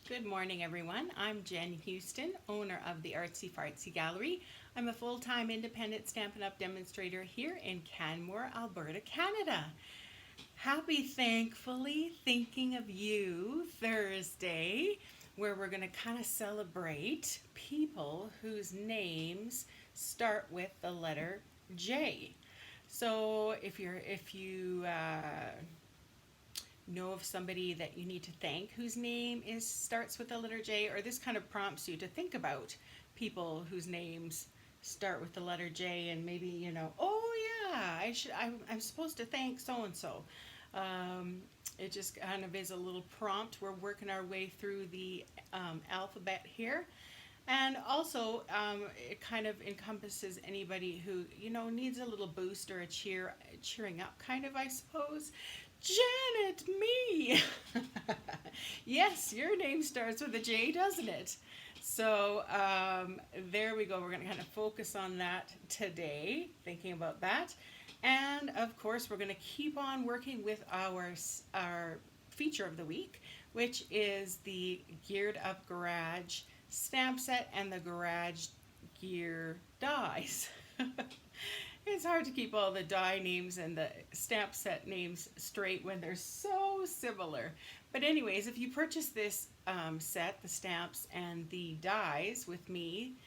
Good morning, everyone. I'm Jen Houston, owner of the Artsy Fartsy Gallery. I'm a full-time independent Stampin' Up! Demonstrator here in Canmore, Alberta, Canada. Happy Thankfully Thinking of You Thursday, where we're going to kind of celebrate people whose names start with the letter J. So if you know of somebody that you need to thank whose name is starts with the letter J, or this kind of prompts you to think about people whose names start with the letter J, and maybe oh yeah, I'm supposed to thank so and so. It just kind of is a little prompt. We're working our way through the alphabet here. And also, it kind of encompasses anybody who needs a little boost or a cheering up, kind of, I suppose. Janet, me. Yes, your name starts with a J, doesn't it? So there we go. We're going to kind of focus on that today, thinking about that. And of course, we're going to keep on working with our feature of the week, which is the Geared Up Garage stamp set and the Garage Gear dies. It's hard to keep all the die names and the stamp set names straight when they're so similar. But anyways, if you purchase this set, the stamps and the dies with me,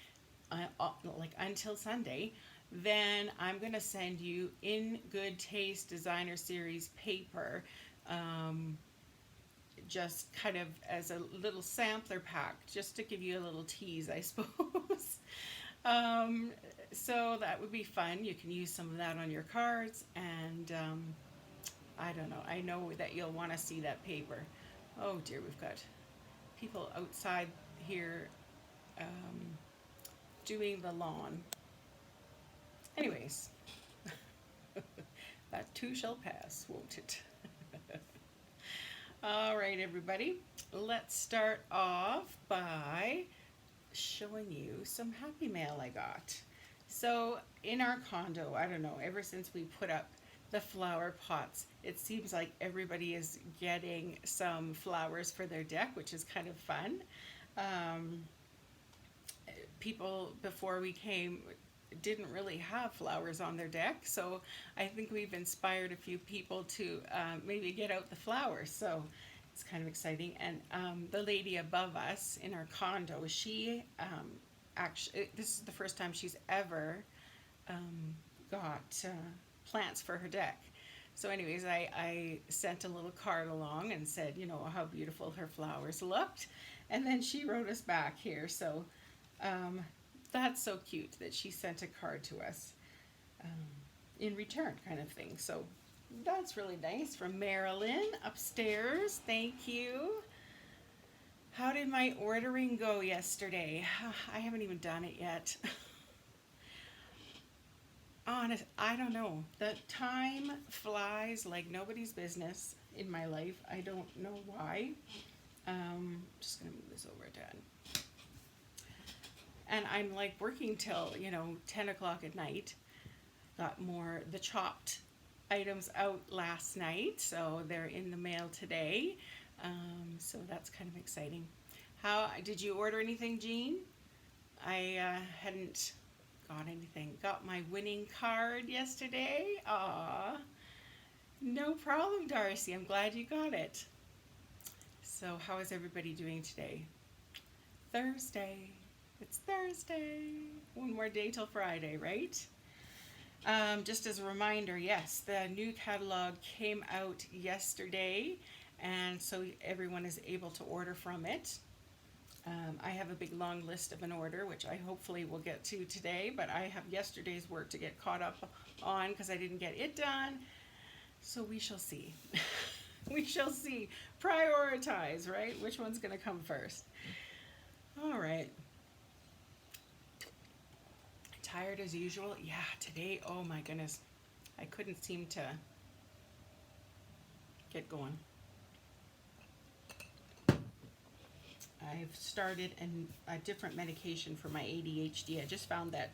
like until Sunday, then I'm going to send you In Good Taste Designer Series paper, just kind of as a little sampler pack, just to give you a little tease, I suppose. um, so that would be fun. You can use some of that on your cards, and I don't know. I know that you'll want to see that paper. Oh dear, we've got people outside here um, doing the lawn. Anyways, that too shall pass, won't it? All right, everybody. Let's start off by showing you some happy mail I got. So in our condo, I don't know, ever since we put up the flower pots, it seems like everybody is getting some flowers for their deck, which is kind of fun. Um, People before we came didn't really have flowers on their deck, so I think we've inspired a few people to maybe get out the flowers. So it's kind of exciting. And the lady above us in our condo, she actually, this is the first time she's ever got plants for her deck. So anyways, I sent a little card along and said, how beautiful her flowers looked. And then she wrote us back here. So um, that's so cute that she sent a card to us um, in return, kind of thing. So that's really nice, from Marilyn upstairs. Thank you. How did my ordering go yesterday? I haven't even done it yet. Honest, I don't know. The time flies like nobody's business in my life. I don't know why. Just gonna move this over to 10. And I'm like working till 10 o'clock at night. Got the chopped items out last night, so they're in the mail today. So that's kind of exciting. How did you order anything, Jean? I hadn't got anything. Got my winning card yesterday. Aw, no problem, Darcy. I'm glad you got it. So how is everybody doing today? Thursday. It's Thursday. One more day till Friday, right? Just as a reminder, yes, the new catalog came out yesterday, and so everyone is able to order from it. I have a big long list of an order, which I hopefully will get to today, but I have yesterday's work to get caught up on because I didn't get it done. So we shall see. We shall see. Prioritize, right? Which one's going to come first? All right. Tired as usual? Yeah, today, oh my goodness. I couldn't seem to get going. I've started a different medication for my ADHD. I just found that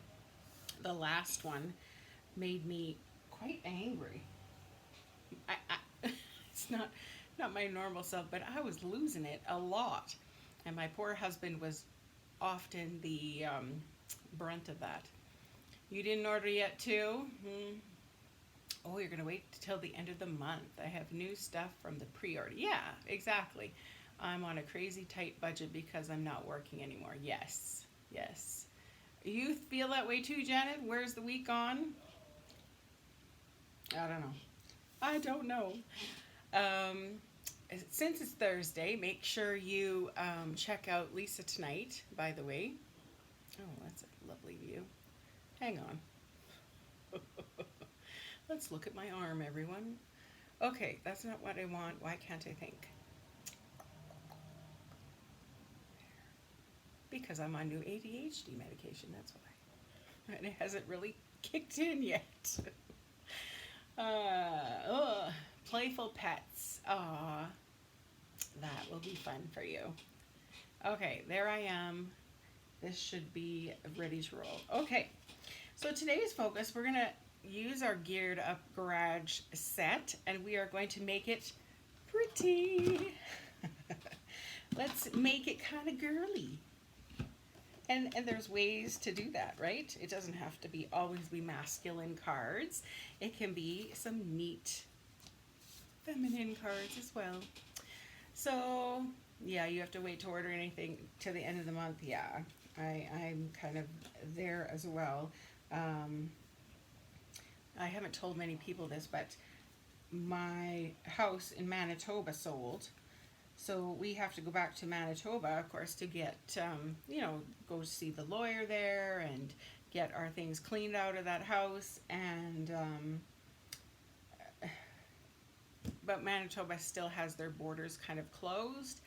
the last one made me quite angry. It's not my normal self, but I was losing it a lot. And my poor husband was often the brunt of that. You didn't order yet too? Oh, you're going to wait till the end of the month. I have new stuff from the pre-order. Yeah, exactly. I'm on a crazy tight budget because I'm not working anymore. Yes, yes. You feel that way too, Janet? Where's the week gone? I don't know. I don't know. Um, since it's Thursday, make sure you check out Lisa Tonight, by the way. Oh, that's a lovely view. Hang on. Let's look at my arm, everyone. Okay, that's not what I want. Why can't I think? Because I'm on new ADHD medication, that's why. And it hasn't really kicked in yet. Playful pets. Aw, that will be fun for you. Okay, there I am. This should be ready to roll. Okay, so today's focus, we're going to use our geared up garage set and we are going to make it pretty. Let's make it kind of girly. And there's ways to do that, right? It doesn't have to be always be masculine cards. It can be some neat feminine cards as well. So yeah, you have to wait to order anything to the end of the month. Yeah, I'm kind of there as well. I haven't told many people this, but my house in Manitoba sold. So we have to go back to Manitoba, of course, to get, go see the lawyer there and get our things cleaned out of that house. And, but Manitoba still has their borders kind of closed.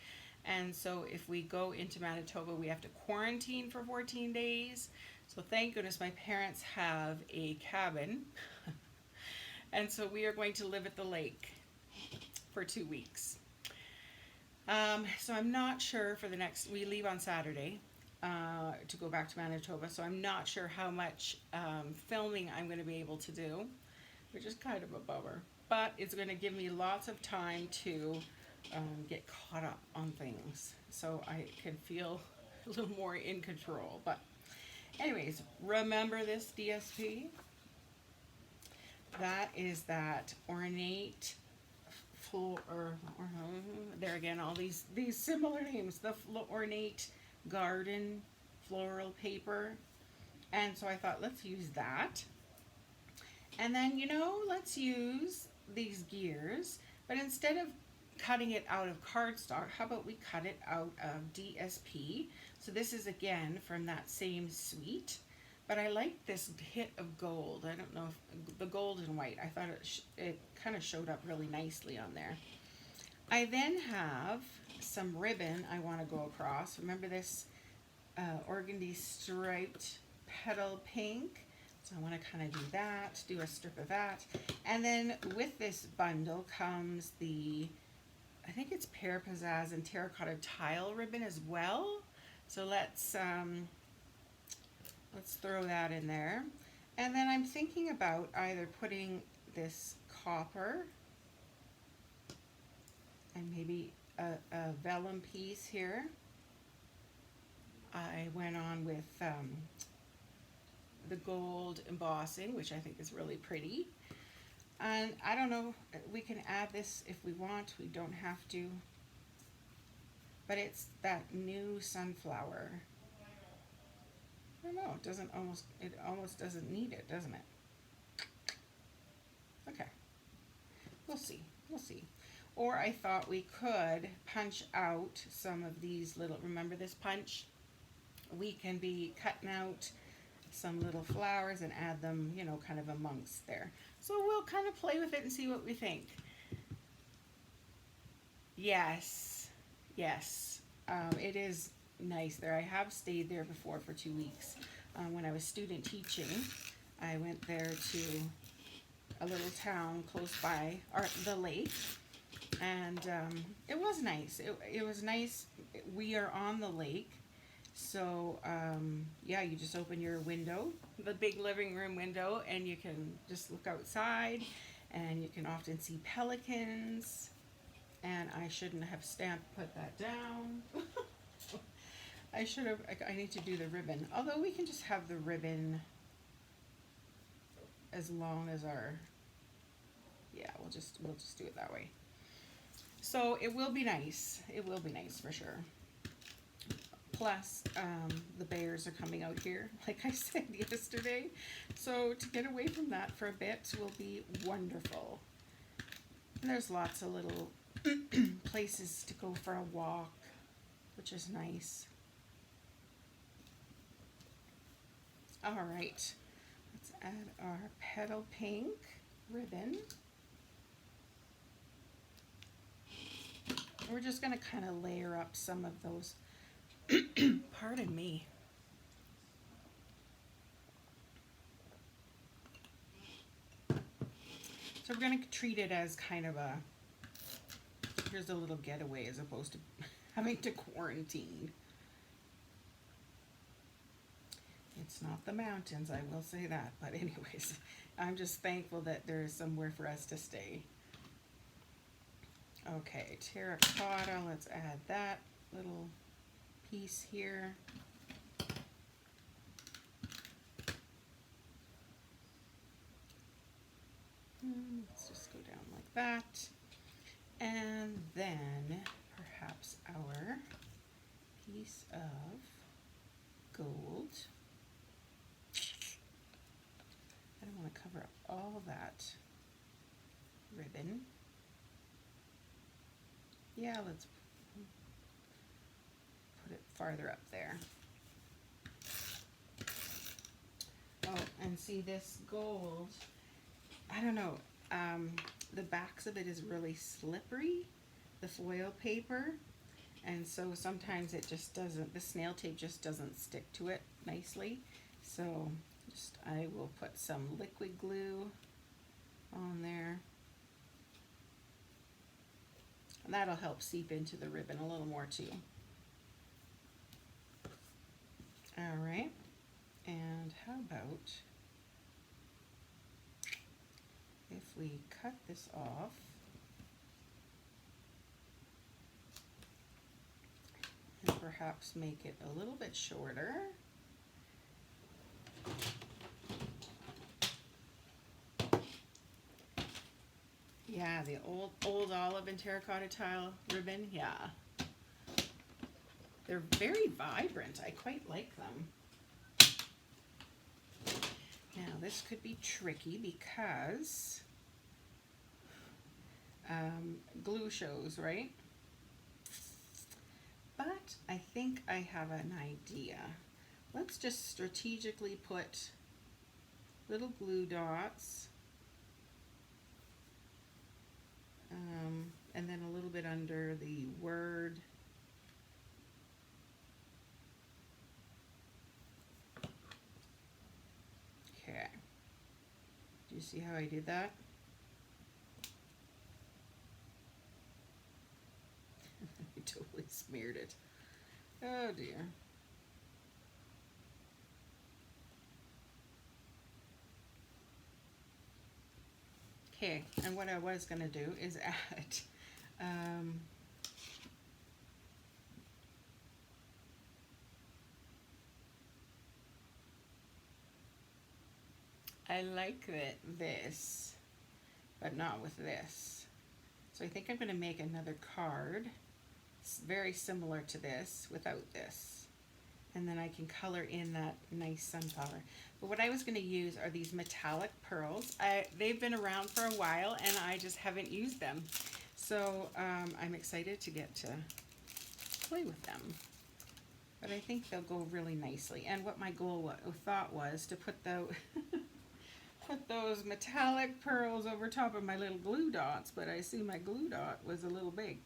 And so if we go into Manitoba, we have to quarantine for 14 days. So thank goodness my parents have a cabin. And so we are going to live at the lake for 2 weeks. So I'm not sure for the next, we leave on Saturday to go back to Manitoba. So I'm not sure how much filming I'm going to be able to do, which is kind of a bummer. But it's going to give me lots of time to get caught up on things. So I can feel a little more in control. But anyways, remember this DSP? That is that ornate there again, all these similar names, the ornate garden floral paper. And so I thought, let's use that. And then, let's use these gears, but instead of cutting it out of cardstock, how about we cut it out of DSP? So this is again from that same suite. But I like this hit of gold. I don't know if the gold and white. I thought it kind of showed up really nicely on there. I then have some ribbon I want to go across. Remember this organdy striped petal pink? So I want to kind of do that, do a strip of that. And then with this bundle comes the, I think it's pear pizzazz and terracotta tile ribbon as well. So let's throw that in there. And then I'm thinking about either putting this copper and maybe a vellum piece here. I went on with the gold embossing, which I think is really pretty. And I don't know, we can add this if we want, we don't have to. But it's that new sunflower. I don't know, it almost doesn't need it, doesn't it? Okay, we'll see. Or I thought we could punch out some of these little, remember this punch? We can be cutting out some little flowers and add them, kind of amongst there. So we'll kind of play with it and see what we think. Yes, it is nice there. I have stayed there before for 2 weeks. When I was student teaching, I went there to a little town close by the lake, and it was nice. It was nice. We are on the lake, so yeah, you just open your window, the big living room window, and you can just look outside, and you can often see pelicans. And I shouldn't have put that down. I should have, I need to do the ribbon. Although we can just have the ribbon as long as our, yeah, we'll just do it that way. So it will be nice. It will be nice for sure. Plus, the bears are coming out here, like I said yesterday. So to get away from that for a bit will be wonderful. And there's lots of little places to go for a walk, which is nice. All right, let's add our petal pink ribbon. We're just going to kind of layer up some of those, pardon me. So we're going to treat it as kind of a, here's a little getaway as opposed to having to quarantine. It's not the mountains, I will say that, but anyways, I'm just thankful that there is somewhere for us to stay. Okay, terracotta, let's add that little piece here. Let's just go down like that. And then perhaps our piece of gold. I don't want to cover up all that ribbon. Yeah, let's put it farther up there. Oh, and see this gold, I don't know, the backs of it is really slippery, the foil paper, and so sometimes it just doesn't, the snail tape just doesn't stick to it nicely. So just, I will put some liquid glue on there. And that'll help seep into the ribbon a little more too. All right, and how about if we cut this off and perhaps make it a little bit shorter. Yeah, the old olive and terracotta tile ribbon, yeah. They're very vibrant. I quite like them. Now this could be tricky because glue shows, right? But I think I have an idea. Let's just strategically put little glue dots. And then a little bit under the word. Okay. Do you see how I did that? I totally smeared it. Oh dear. Okay, and what I was going to do is add I like this, but not with this. So I think I'm going to make another card. It's very similar to this without this. And then I can color in that nice sunflower. But what I was going to use are these metallic pearls. They've been around for a while and I just haven't used them. So I'm excited to get to play with them. But I think they'll go really nicely. And what my thought was to put put those metallic pearls over top of my little glue dots, but I see my glue dot was a little big.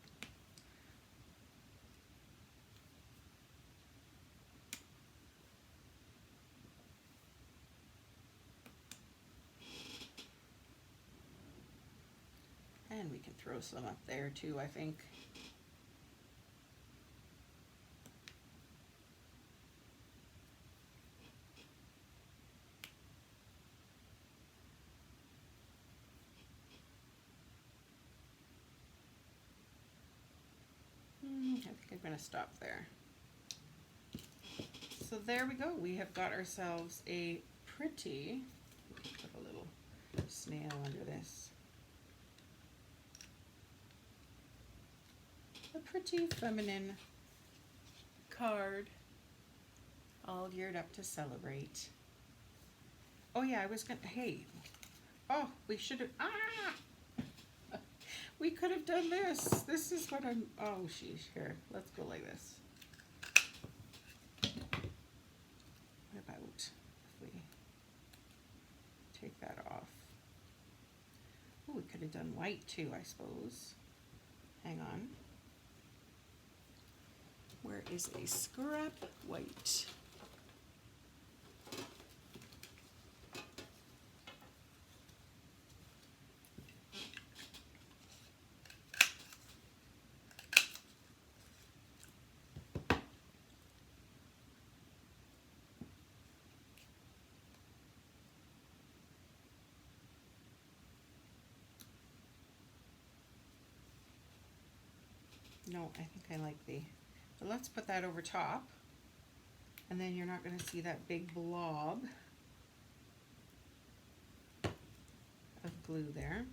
And we can throw some up there too, I think. I think I'm going to stop there. So there we go. We have got ourselves a pretty, put a little snail under this. A pretty feminine card, all geared up to celebrate. Oh yeah, I was gonna, hey, oh, we should have, we could have done this. This is what I'm, oh sheesh, here, let's go like this. What about if we take that off? Oh, we could have done white too, I suppose. Hang on. Where is a scrap white? No, I think I like the, but let's put that over top, and then you're not going to see that big blob of glue there.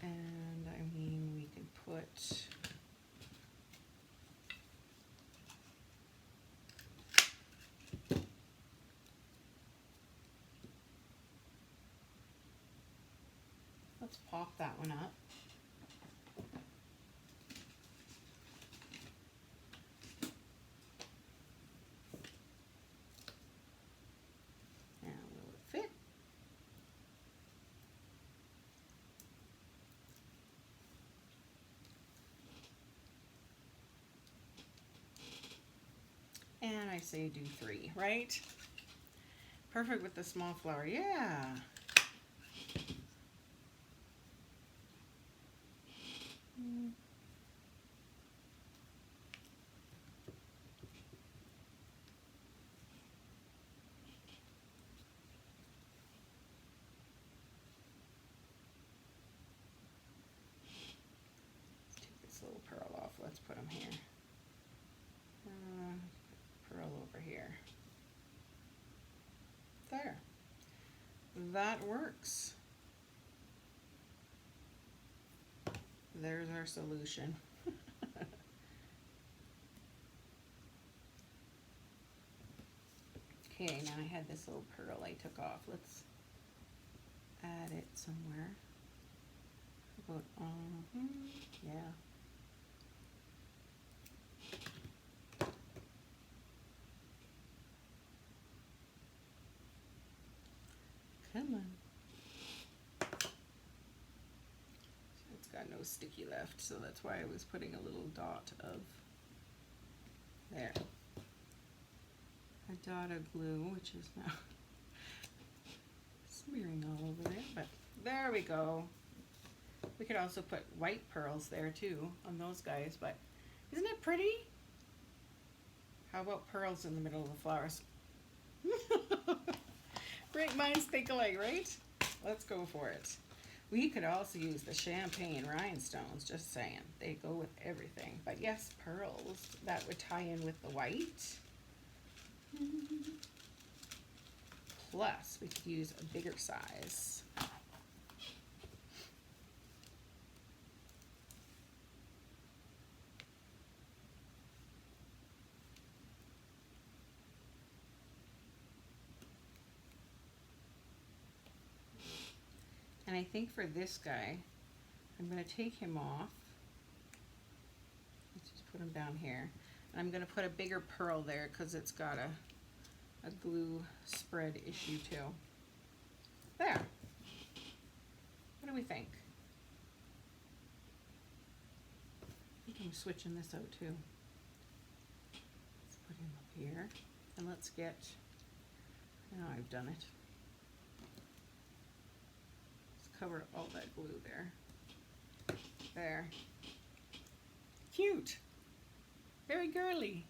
And I mean, we can put let's pop that one up. And will it fit? And I say do 3, right? Perfect with the small flower, yeah. Little pearl off. Let's put them here. Pearl over here. There. That works. There's our solution. Okay, now I had this little pearl I took off. Let's add it somewhere. About, yeah. Come on. So it's got no sticky left, so that's why I was putting a little dot of, there. A dot of glue, which is now smearing all over there, but there we go. We could also put white pearls there too on those guys, but isn't it pretty? How about pearls in the middle of the flowers? Great minds think alike, right? Let's go for it. We could also use the champagne rhinestones, just saying. They go with everything. But yes, pearls, that would tie in with the white. Plus, we could use a bigger size. And I think for this guy, I'm going to take him off. Let's just put him down here. And I'm going to put a bigger pearl there because it's got a glue spread issue too. There. What do we think? I think I'm switching this out too. Let's put him up here. And let's get, now I've done it. Cover all that glue there. There. Cute. Very girly.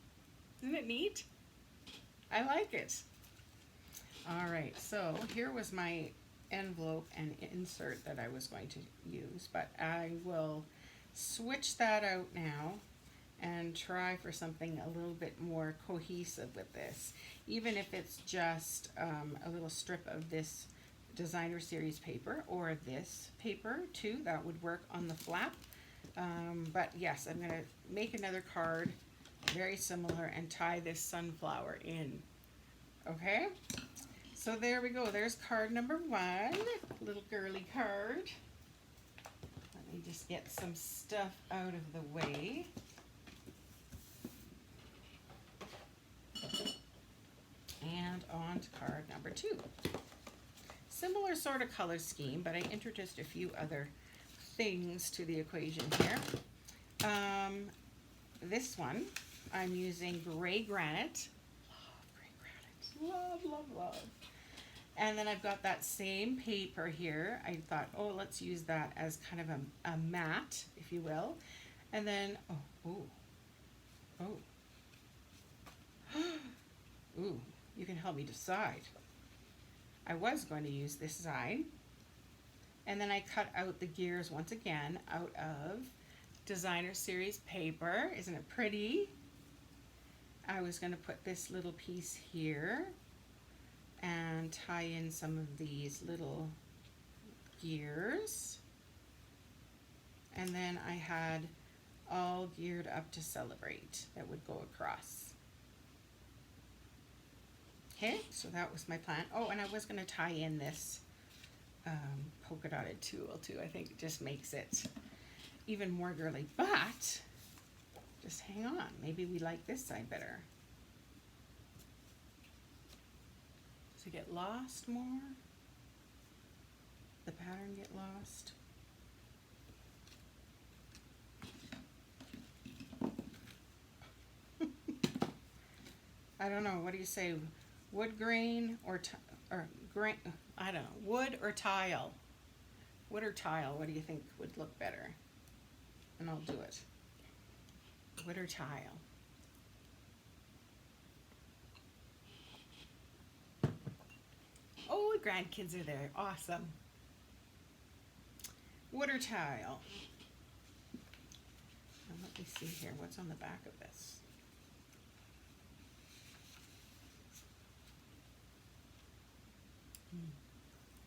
Isn't it neat? I like it. All right, so here was my envelope and insert that I was going to use, but I will switch that out now and try for something a little bit more cohesive with this. Even if it's just a little strip of this designer series paper or this paper too, that would work on the flap. But yes, I'm gonna make another card very similar and tie this sunflower in. Okay, so there we go. There's card number 1, little girly card. Let me just get some stuff out of the way. And on to card number 2. Similar sort of color scheme, but I introduced a few other things to the equation here. This one, I'm using gray granite. Love gray granite. Love, love, love. And then I've got that same paper here. I thought, oh, let's use that as kind of a mat, if you will. And then, ooh, you can help me decide. I was going to use this side. And then I cut out the gears once again out of designer series paper. Isn't it pretty? I was going to put this little piece here and tie in some of these little gears. And then I had all geared up to celebrate that would go across. Okay, so that was my plan. Oh, and I was going to tie in this polka dotted tulle too. I think it just makes it even more girly, but just hang on. Maybe we like this side better. Does it get lost more? The pattern get lost? I don't know. What do you say? Wood grain or grain? I don't know. Wood or tile? Wood or tile? What do you think would look better? And I'll do it. Wood or tile? Oh, the grandkids are there. Awesome. Wood or tile? And let me see here. What's on the back of this?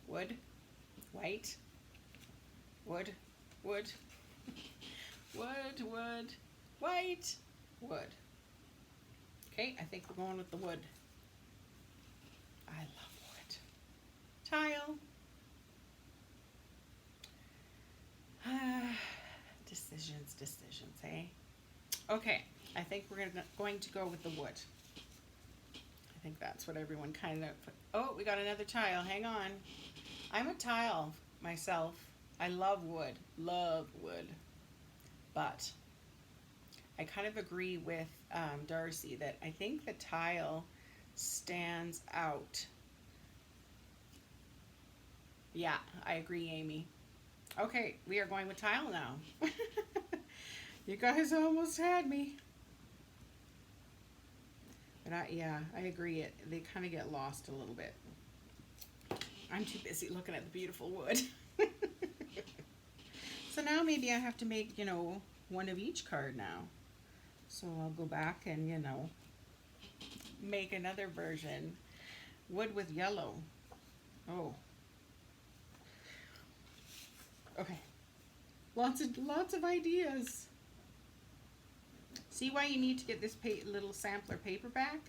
Wood, white, wood, wood, wood, wood, white, wood. Okay, I think we're going with the wood. I love wood. Tile. Decisions, eh? Okay, I think we're going to go with the wood. I think that's what everyone kind of... Oh, we got another tile. Hang on. I'm a tile myself. I love wood. Love wood. But I kind of agree with Darcy that I think the tile stands out. Yeah, I agree, Amy. Okay, we are going with tile now. You guys almost had me. But yeah, I agree. They kind of get lost a little bit. I'm too busy looking at the beautiful wood. So now maybe I have to make, one of each card now. So I'll go back and, make another version. Wood with yellow. Oh. Okay. Lots of ideas. See why you need to get this little sampler paper back?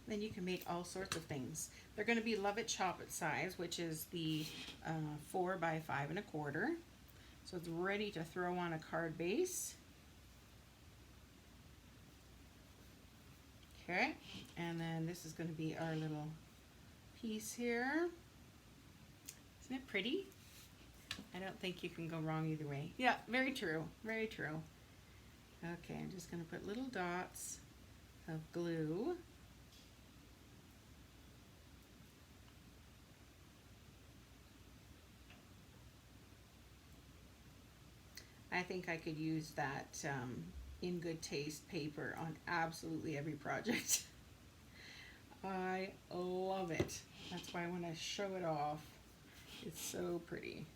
Then you can make all sorts of things. They're going to be Love It Chop It size, which is the 4 by 5 1/4. So it's ready to throw on a card base. Okay, and then this is going to be our little piece here. Isn't it pretty? I don't think you can go wrong either way. Yeah, very true, very true. Okay, I'm just going to put little dots of glue. I think I could use that In Good Taste paper on absolutely every project. I love it. That's why when I show it off, it's so pretty.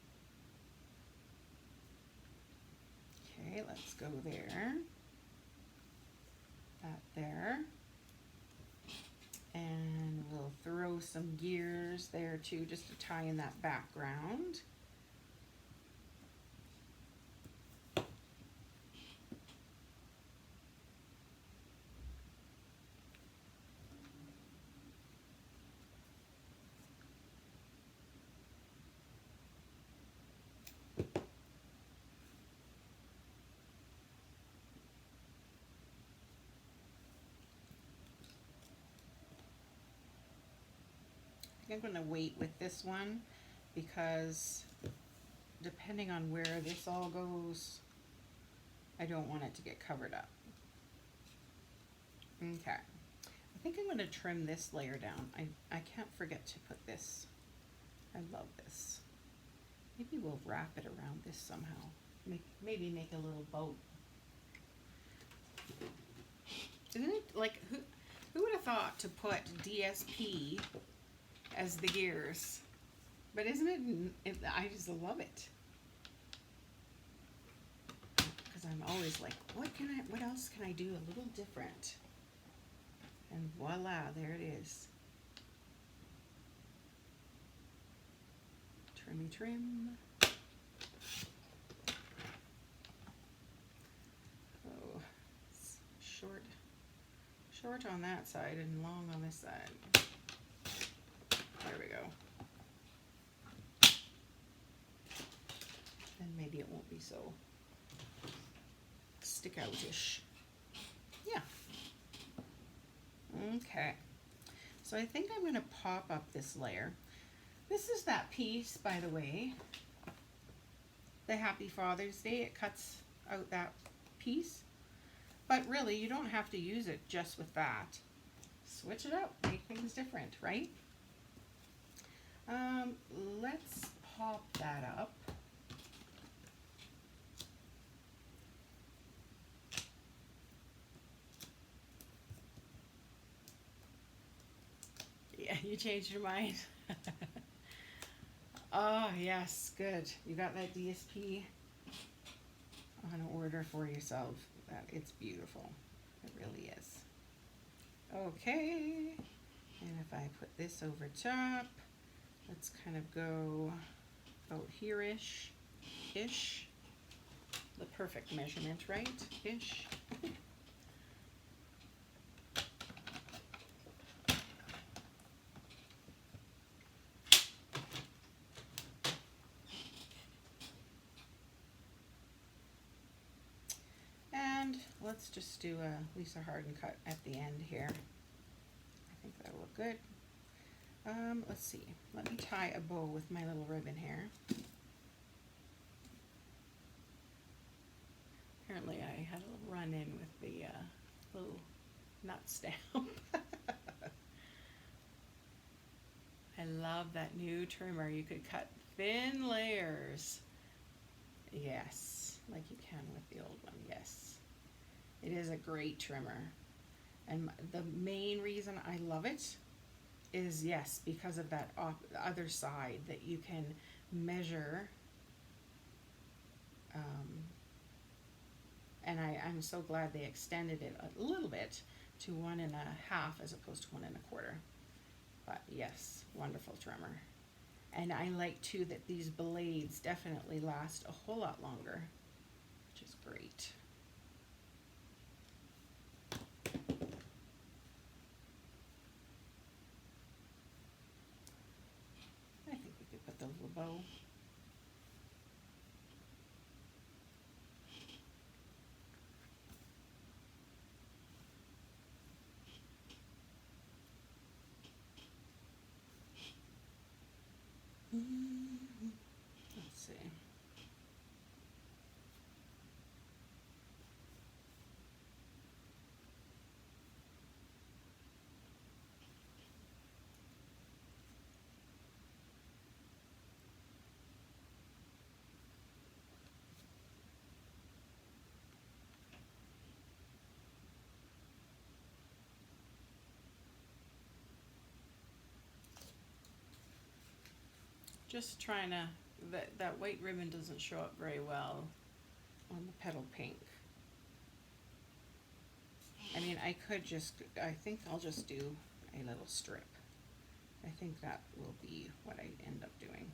Okay, let's go there, that there, and we'll throw some gears there too, just to tie in that background. I'm going to wait with this one because depending on where this all goes, I don't want it to get covered up. Okay, I think I'm going to trim this layer down. I can't forget to put this. I love this. Maybe we'll wrap it around this somehow. Maybe make a little boat. Isn't it like, who would have thought to put DSP as the gears? But isn't it, I just love it. Because I'm always like, what else can I do a little different? And voila, there it is. Trimmy trim. Oh, it's short on that side and long on this side. There we go. And maybe it won't be so stick out-ish. Yeah. Okay. So I think I'm going to pop up this layer. This is that piece, by the way, the Happy Father's Day. It cuts out that piece. But really, you don't have to use it just with that. Switch it up, make things different, right? Let's pop that up. Yeah, you changed your mind. Oh, yes, good. You got that DSP on order for yourself. It's beautiful. It really is. Okay, and if I put this over top, let's kind of go about here-ish, the perfect measurement, right? Ish. And let's just do a Lisa Harden cut at the end here. I think that'll look good. Let's see. Let me tie a bow with my little ribbon here. Apparently I had a little run-in with the little nut stamp. I love that new trimmer. You could cut thin layers. Yes, like you can with the old one, yes. It is a great trimmer. And the main reason I love it is, yes, because of that other side that you can measure. And I'm so glad they extended it a little bit to 1.5 as opposed to 1.25. But yes, wonderful trimmer. And I like too that these blades definitely last a whole lot longer, which is great. I think we could put the little bow. Let's see. Just trying to, that white ribbon doesn't show up very well on the petal pink. I mean, I think I'll just do a little strip. I think that will be what I end up doing.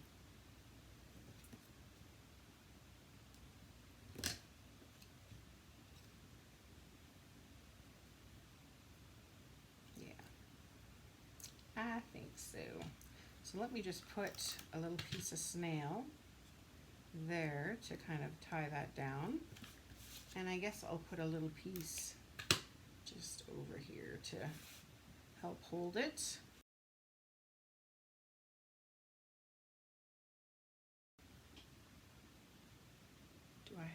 Yeah, I think so. So let me just put a little piece of snail there to kind of tie that down. And I guess I'll put a little piece just over here to help hold it.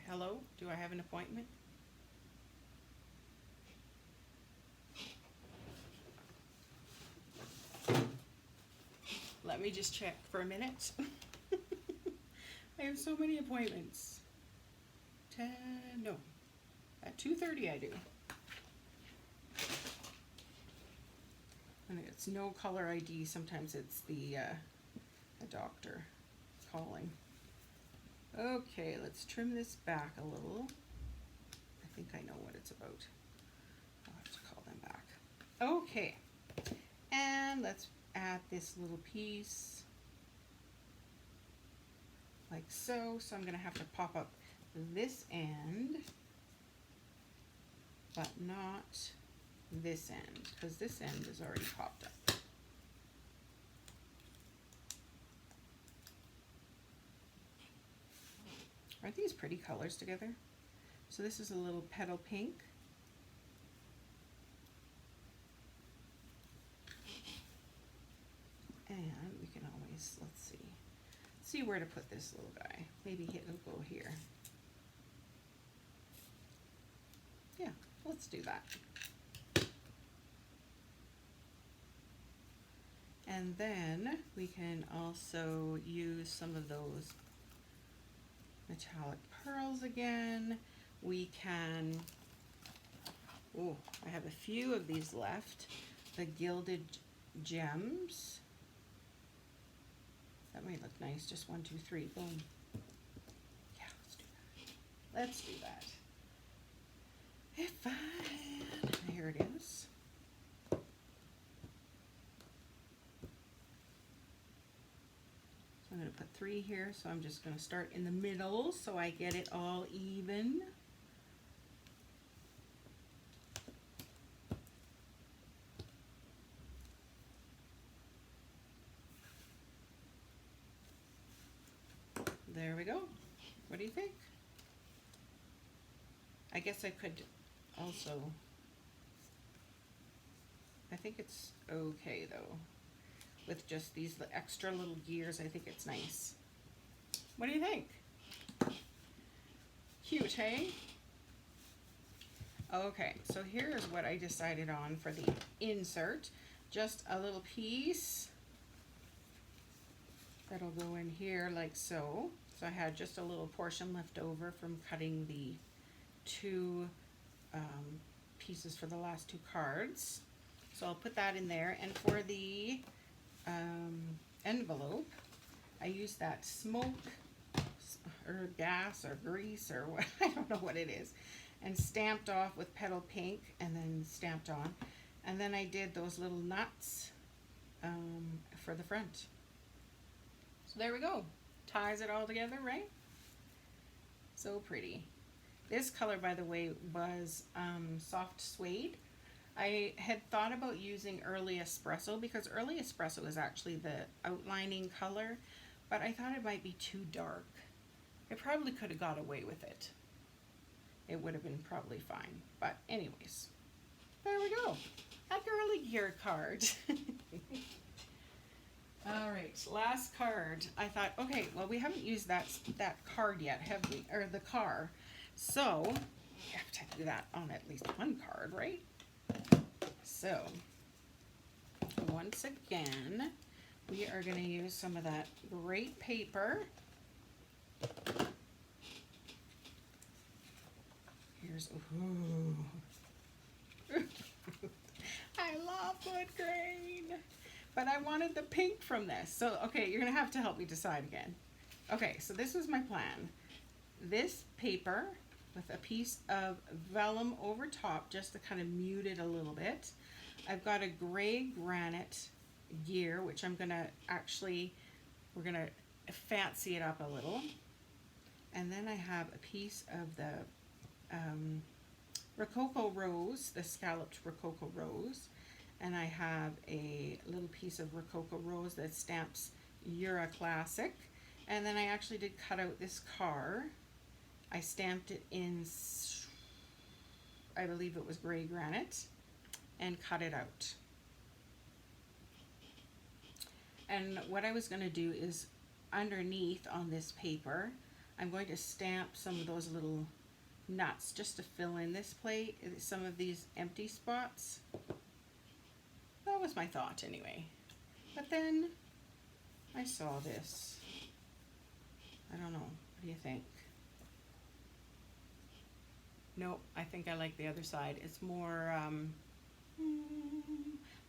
Hello? Do I have an appointment? Let me just check for a minute. I have so many appointments. No, at 2:30 I do. And it's no caller ID. Sometimes it's the doctor calling. Okay, let's trim this back a little. I think I know what it's about. I'll have to call them back. Okay, and let's add this little piece like so. So I'm gonna have to pop up this end, but not this end, because this end is already popped up. Aren't these pretty colors together? So this is a little petal pink. And we can always, let's see where to put this little guy. Maybe it'll go here. Yeah, let's do that. And then we can also use some of those metallic pearls again. We can, oh, I have a few of these left. The gilded gems. That might look nice. Just 1, 2, 3, boom. Yeah, let's do that. Let's do that. If I had, here it is. I'm going to put 3 here, so I'm just going to start in the middle so I get it all even. There we go. What do you think? I guess I could also, I think it's okay though. With just these extra little gears, I think it's nice. What do you think? Cute, hey? Okay, so here's what I decided on for the insert. Just a little piece that'll go in here like so. So I had just a little portion left over from cutting the 2 pieces for the last 2 cards. So I'll put that in there. And for the envelope, I used that smoke or gas or grease or what, I don't know what it is, and stamped off with petal pink and then stamped on. And then I did those little nuts for the front. So there we go. Ties it all together, right? So pretty. This color, by the way, was soft suede. I had thought about using Early Espresso because Early Espresso is actually the outlining color, but I thought it might be too dark. I probably could have got away with it. It would have been probably fine. But anyways, there we go. A girly gear card. All right, last card. I thought, okay, well, we haven't used that card yet, have we? Or the car. So we have to do that on at least one card, right? So once again, we are going to use some of that great paper. Here's, ooh. I love wood grain, but I wanted the pink from this. So, okay, you're going to have to help me decide again. Okay, so this is my plan. This paper with a piece of vellum over top just to kind of mute it a little bit. I've got a gray granite gear, which I'm gonna actually, we're gonna fancy it up a little. And then I have a piece of the Rococo Rose, the scalloped Rococo Rose. And I have a little piece of Rococo Rose that stamps Eura Classic. And then I actually did cut out this car. I stamped it in, I believe it was gray granite, and cut it out. And what I was going to do is underneath on this paper, I'm going to stamp some of those little nuts just to fill in this plate, some of these empty spots. That was my thought anyway. But then I saw this. I don't know. What do you think? Nope, I think I like the other side. It's more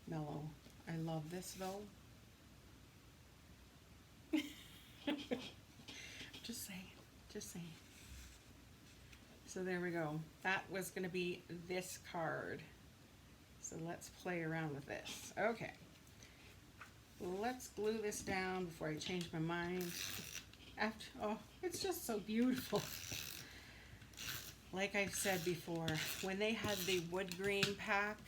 mellow. I love this though. Just saying, just saying. So there we go. That was going to be this card. So let's play around with this. Okay. Let's glue this down before I change my mind. Oh, it's just so beautiful. Like I've said before, when they had the wood grain pack,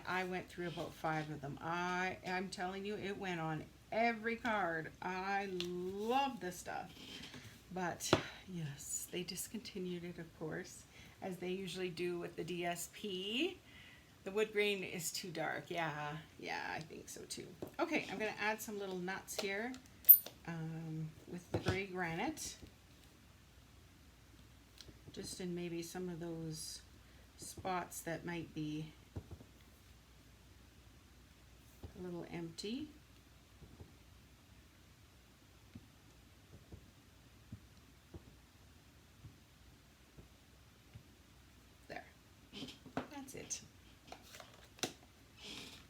I went through about 5 of them. I'm telling you, it went on every card. I love this stuff. But yes, they discontinued it, of course, as they usually do with the DSP. The wood grain is too dark. Yeah, I think so too. Okay, I'm going to add some little nuts here with the gray granite. Just in maybe some of those spots that might be a little empty. There. That's it.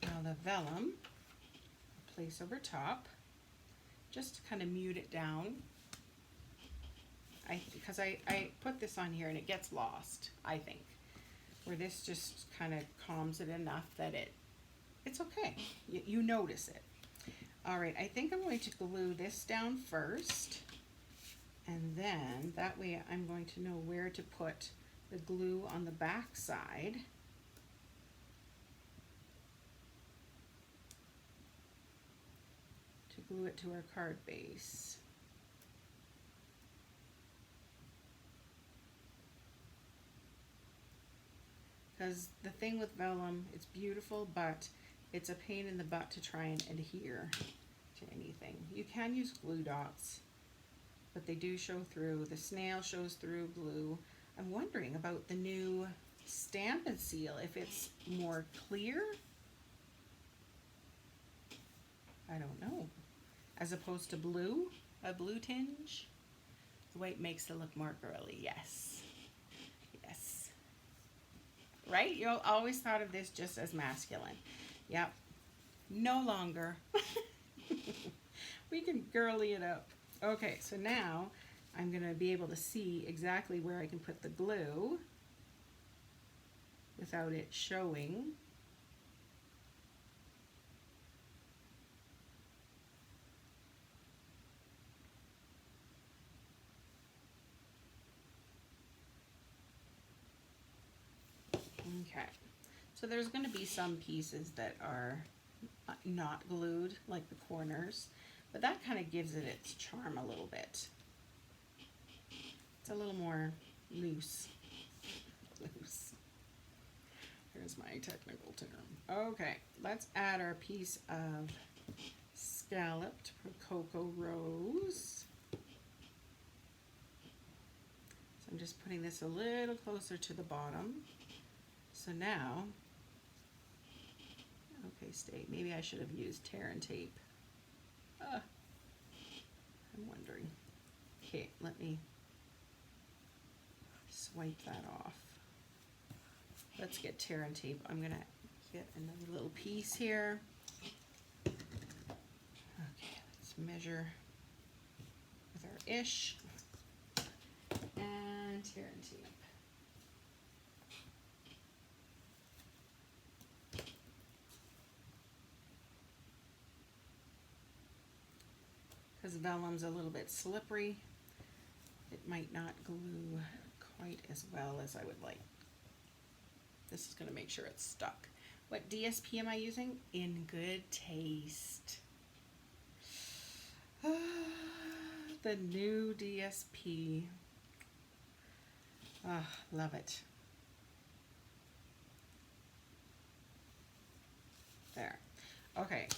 Now the vellum, place over top, just to kind of mute it down. Because I put this on here and it gets lost, I think. Where this just kind of calms it enough that it's okay. You notice it. All right, I think I'm going to glue this down first. And then that way I'm going to know where to put the glue on the back side. To glue it to our card base. Because the thing with vellum, it's beautiful, but it's a pain in the butt to try and adhere to anything. You can use glue dots, but they do show through. The snail shows through glue. I'm wondering about the new Stamp and Seal, if it's more clear. I don't know. As opposed to blue, a blue tinge. The white makes it look more girly, yes. Yes. Right? You always thought of this just as masculine. Yep. No longer. We can girly it up. Okay, so now I'm going to be able to see exactly where I can put the glue without it showing. Okay, so there's going to be some pieces that are not glued, like the corners, but that kind of gives it its charm a little bit. It's a little more loose. Loose. Here's my technical term. Okay, let's add our piece of scalloped Rococo Rose. So I'm just putting this a little closer to the bottom. So now, okay, stay. Maybe I should have used tear and tape. I'm wondering. Okay, let me swipe that off. Let's get tear and tape. I'm gonna get another little piece here. Okay, let's measure with our ish and tear and tape. because vellum's a little bit slippery. It might not glue quite as well as I would like. This is going to make sure it's stuck. What DSP am I using? In Good Taste. The new DSP. Love it. There. Okay,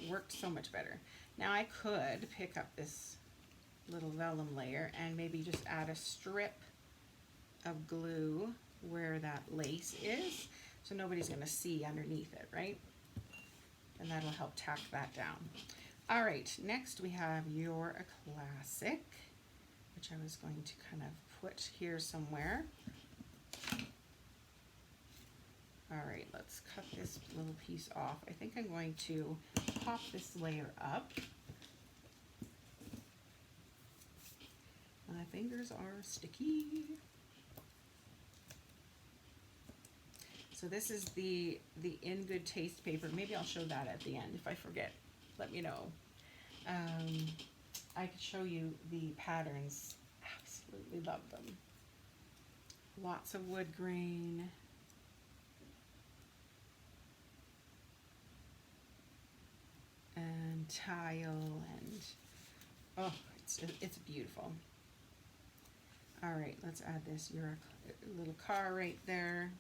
worked so much better. Now I could pick up this little vellum layer and maybe just add a strip of glue where that lace is, so nobody's going to see underneath it, right? And that'll help tack that down. All right, next we have You're a Classic, which I was going to kind of put here somewhere. All right, let's cut this little piece off. I think I'm going to pop this layer up. My fingers are sticky. So this is the In Good Taste paper. Maybe I'll show that at the end. If I forget, let me know. I could show you the patterns. Absolutely love them. Lots of wood grain. And tile, and oh, it's beautiful. All right, let's add this. You're a little car right there.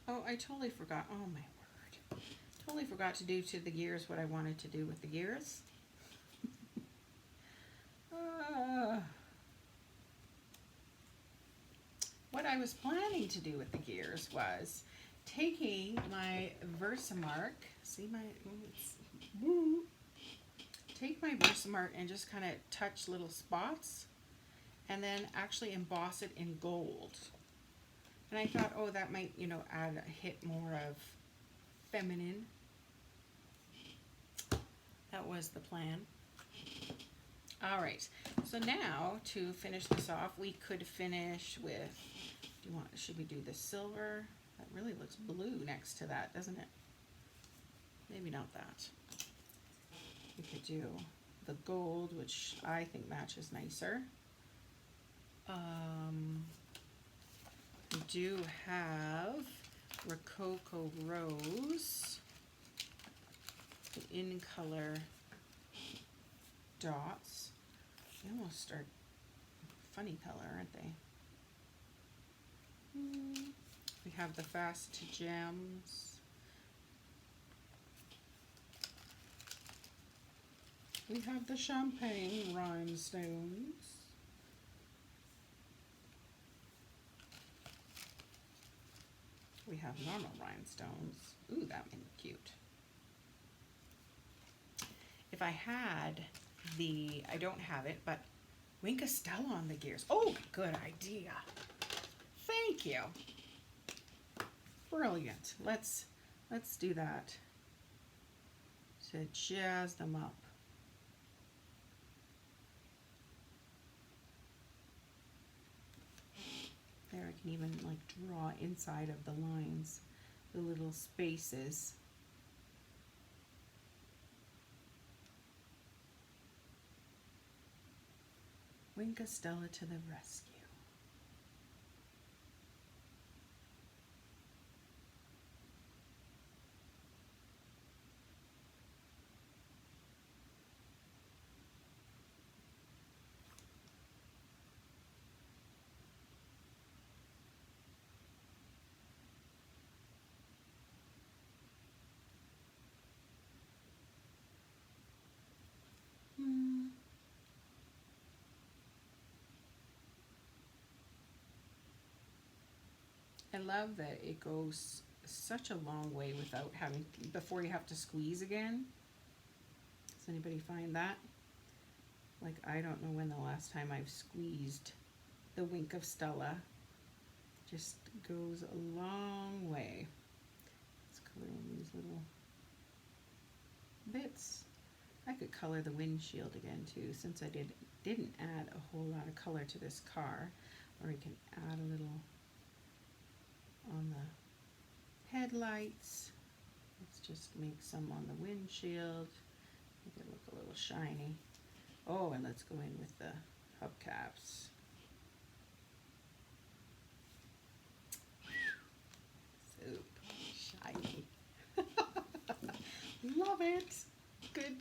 Oh, I totally forgot. Oh my word. Totally forgot to do to the gears what I wanted to do with the gears. What I was planning to do with the gears was taking my Versamark, take my Versamark and just kind of touch little spots and then actually emboss it in gold. And I thought, oh, that might, you know, add a hit more of feminine. That was the plan. All right, so now to finish this off, we could finish with, should we do the silver? That really looks blue next to that, doesn't it? Maybe not that. We could do the gold, which I think matches nicer. We do have Rococo Rose, the in color dots. They almost are funny color, aren't they? We have the Fast Gems. We have the Champagne Rhinestones. We have normal rhinestones. Ooh, that one's cute. If I had I don't have it, but Wink of Stella on the gears. Oh, good idea. Thank you. Brilliant. Let's do that to jazz them up. There, I can even like draw inside of the lines, the little spaces. Wink of Stella to the rescue. I love that it goes such a long way without having, before you have to squeeze again. Does anybody find that? Like, I don't know when the last time I've squeezed the Wink of Stella. Just goes a long way. Let's color in these little bits. I could color the windshield again too, since I didn't add a whole lot of color to this car. Or we can add a little on the headlights. Let's just make some on the windshield, make it look a little shiny. Oh, and let's go in with the hubcaps. Soup, shiny. Love it.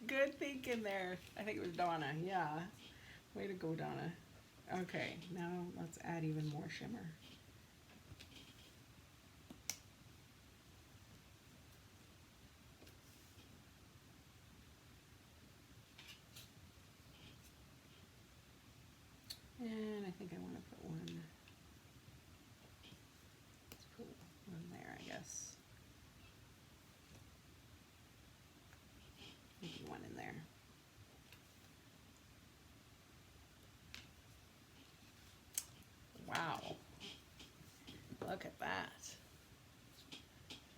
Good thinking there. I think it was Donna. Yeah. Way to go, Donna. Okay, now let's add even more shimmer. And I think I want to put one. Let's put one there, I guess. Maybe one in there. Wow. Look at that.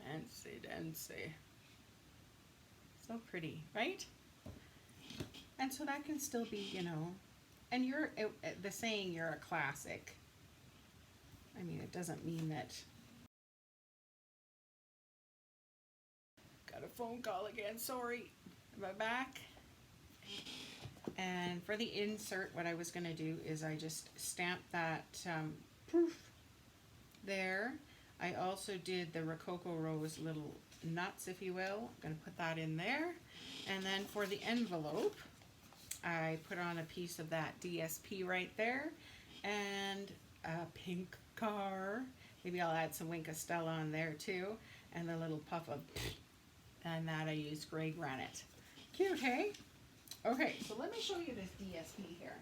Fancy dancy. So pretty, right? And so that can still be, you know, and you're, the saying you're a classic. I mean, it doesn't mean that. Got a phone call again, sorry. Am I back? And for the insert, what I was gonna do is I just stamped that proof there. I also did the Rococo Rose little nuts, if you will. I'm gonna put that in there. And then for the envelope, I put on a piece of that DSP right there and a pink car. Maybe I'll add some Wink of Stella on there too. And a little puff of, and that I used gray granite. Cute, hey? Okay, so let me show you this DSP here.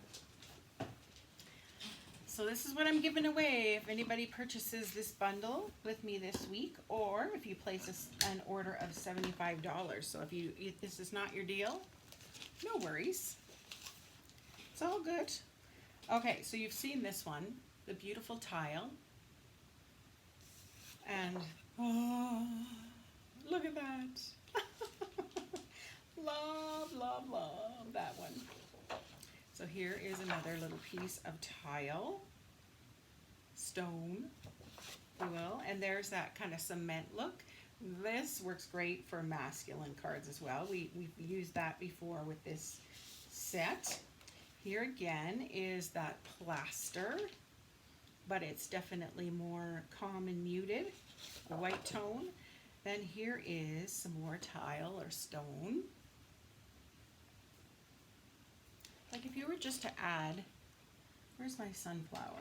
So this is what I'm giving away if anybody purchases this bundle with me this week, or if you place an order of $75. So if this is not your deal, no worries. It's all good. Okay, so you've seen this one, the beautiful tile. And, oh, look at that. Love, love, love that one. So here is another little piece of tile, stone, if you will, and there's that kind of cement look. This works great for masculine cards as well. We've used that before with this set. Here again is that plaster, but it's definitely more calm and muted, the white tone. Then here is some more tile or stone. Like if you were just to add, where's my sunflower?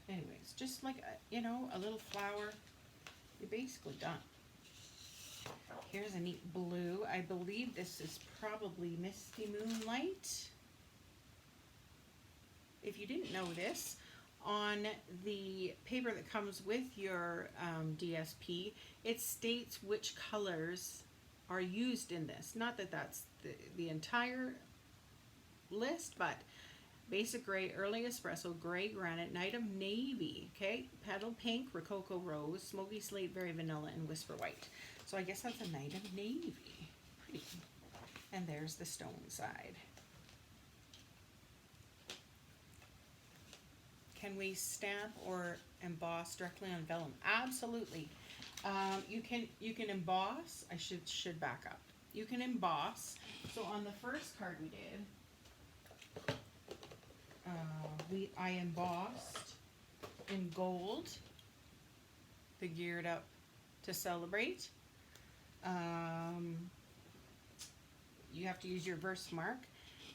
Anyways, just like, you know, a little flower, you're basically done. Here's a neat blue. I believe this is probably Misty Moonlight. If you didn't know this, on the paper that comes with your DSP, it states which colors are used in this. Not that that's the entire list, but basic gray, early espresso, gray granite, night of navy, okay, petal pink, rococo rose, smoky slate, berry vanilla, and whisper white. So I guess that's a night of navy. Pretty. And there's the stone side. Can we stamp or emboss directly on vellum? Absolutely. You can emboss. I should back up. You can emboss. So on the first card we did, I embossed in gold, the Geared Up to Celebrate. You have to use your Versamark.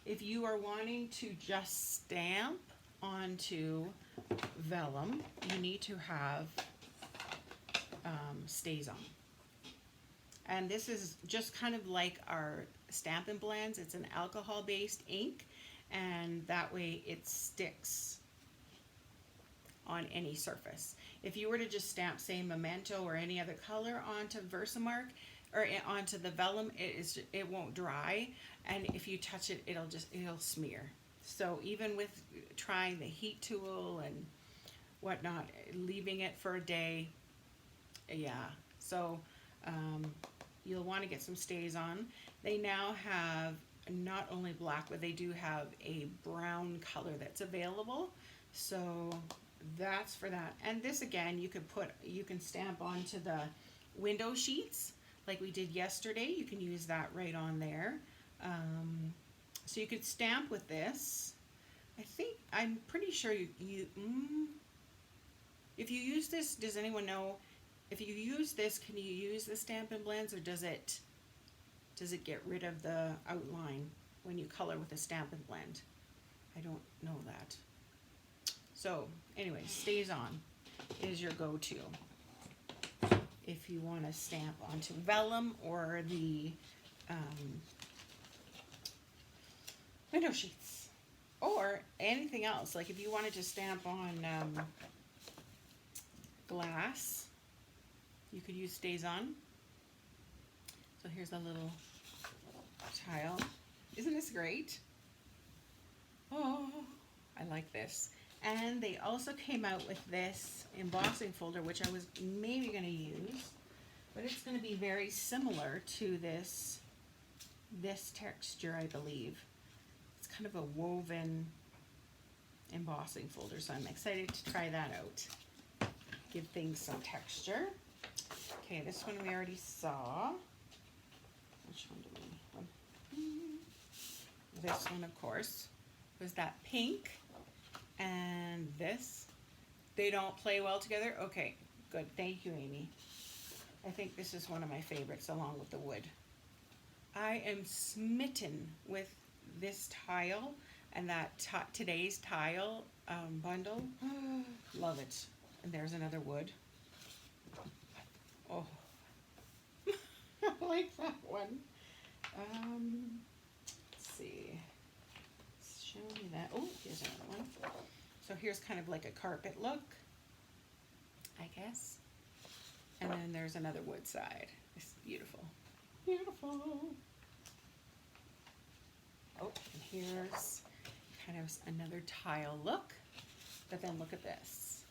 If you are wanting to just stamp onto vellum, you need to have stays on. And this is just kind of like our Stampin' Blends. It's an alcohol-based ink, and that way it sticks on any surface. If you were to just stamp, say, Memento or any other color onto Versamark or onto the vellum, it won't dry, and if you touch it, it'll smear. So even with trying the heat tool and whatnot, leaving it for a day, yeah. So you'll want to get some stays on. They now have not only black, but they do have a brown color that's available. So that's for that. And this again, you can stamp onto the window sheets like we did yesterday. You can use that right on there. So you could stamp with this. I'm pretty sure if you use this, does anyone know, if you use this, can you use the Stampin' Blends, or does it get rid of the outline when you color with a Stampin' Blend? I don't know that. So anyway, StazOn is your go-to if you want to stamp onto vellum or the window sheets, or anything else. Like if you wanted to stamp on glass, you could use StazOn. So here's a little tile. Isn't this great? Oh, I like this. And they also came out with this embossing folder, which I was maybe going to use, but it's going to be very similar to this texture, I believe. It's kind of a woven embossing folder, so I'm excited to try that out. Give things some texture. Okay, this one we already saw. Which one do we want? This one, of course, was that pink. And this, they don't play well together. Okay, good. Thank you, Amy. I think this is one of my favorites, along with the wood. I am smitten with this tile and that today's tile bundle. Love it. And there's another wood. Oh, I like that one. Let's see. Show me that. Oh, here's another one. So here's kind of like a carpet look, I guess. And then there's another wood side. It's beautiful. Beautiful. Oh, and here's kind of another tile look. But then look at this.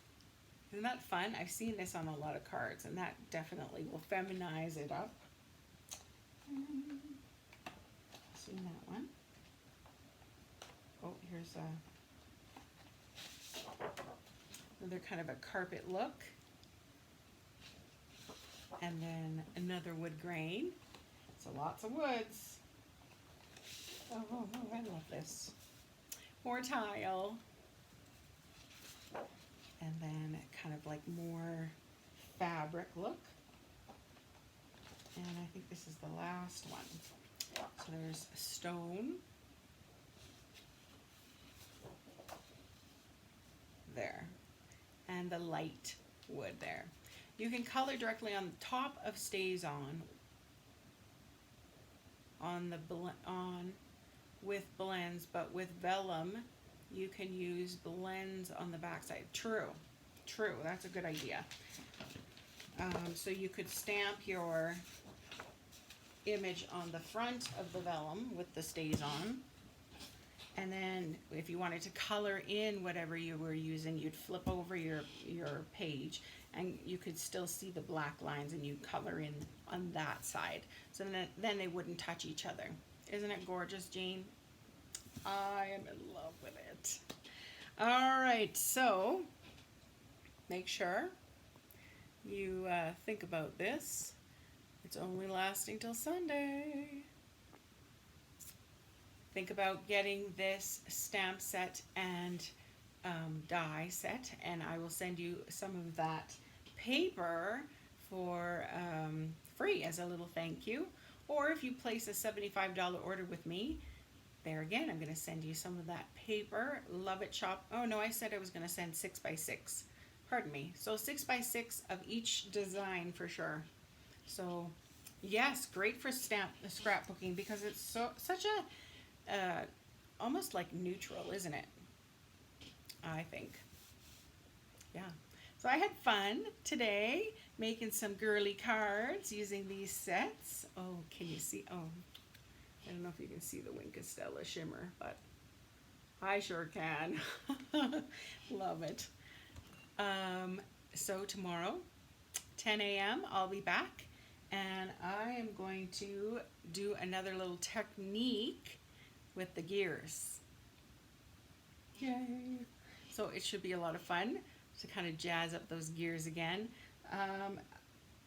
Isn't that fun? I've seen this on a lot of cards, and that definitely will feminize it up. Seen that one. Oh, here's another kind of a carpet look. And then another wood grain. So lots of woods. Oh, I love this. More tile. And then kind of like more fabric look. And I think this is the last one. So there's a stone. There. And the light wood there. You can color directly on the top of StazOn with blends, but with vellum you can use blends on the back side. True, that's a good idea. So you could stamp your image on the front of the vellum with the StazOn, and then if you wanted to color in whatever you were using, you'd flip over your page and you could still see the black lines, and you color in on that side. So then they wouldn't touch each other. Isn't it gorgeous, Jane? I am in love with it. All right, so make sure you think about this. It's only lasting till Sunday. Think about getting this stamp set and die set, and I will send you some of that paper for free as a little thank you. Or if you place a $75 order with me, there again, I'm going to send you some of that paper. Love it shop. Oh no, I said I was going to send 6x6. Pardon me. So 6x6 of each design for sure. So yes, great for scrapbooking, because it's such a almost like neutral, isn't it? I think. Yeah. So I had fun today making some girly cards using these sets. Oh, can you see? Oh, I don't know if you can see the Wink Stella shimmer, but I sure can. Love it. So tomorrow, 10 a.m., I'll be back, and I am going to do another little technique with the gears. Yay! So it should be a lot of fun to kind of jazz up those gears again.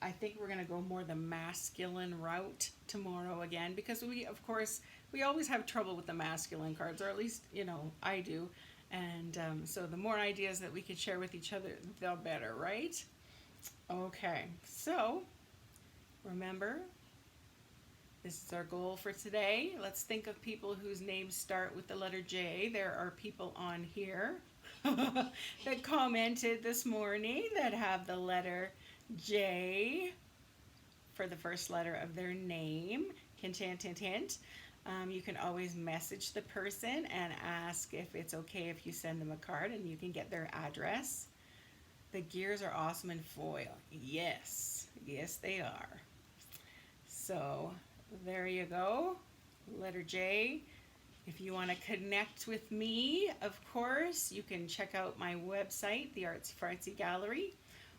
I think we're going to go more the masculine route tomorrow again, because we, of course, we always have trouble with the masculine cards, or at least, I do. And so the more ideas that we can share with each other, the better, right? Okay, so remember, this is our goal for today. Let's think of people whose names start with the letter J. There are people on here that commented this morning that have the letter J for the first letter of their name. Hint, hint, hint, hint. You can always message the person and ask if it's okay if you send them a card, and you can get their address. The gears are awesome in foil. Yes, yes they are. So there you go, letter J. If you want to connect with me, of course, you can check out my website, the Artsy Fartsy Gallery,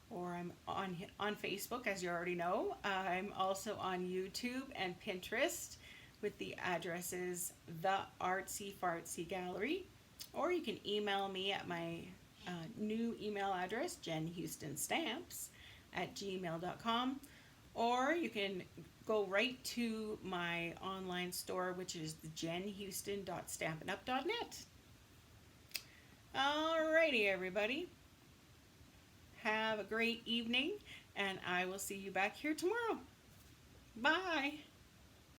or I'm on Facebook, as you already know. I'm also on YouTube and Pinterest with the addresses The Artsy Fartsy Gallery, or you can email me at my new email address, jenhoustonstamps@gmail.com, or you can go right to my online store, which is jenhouston.stampinup.net. Alrighty, everybody. Have a great evening, and I will see you back here tomorrow. Bye.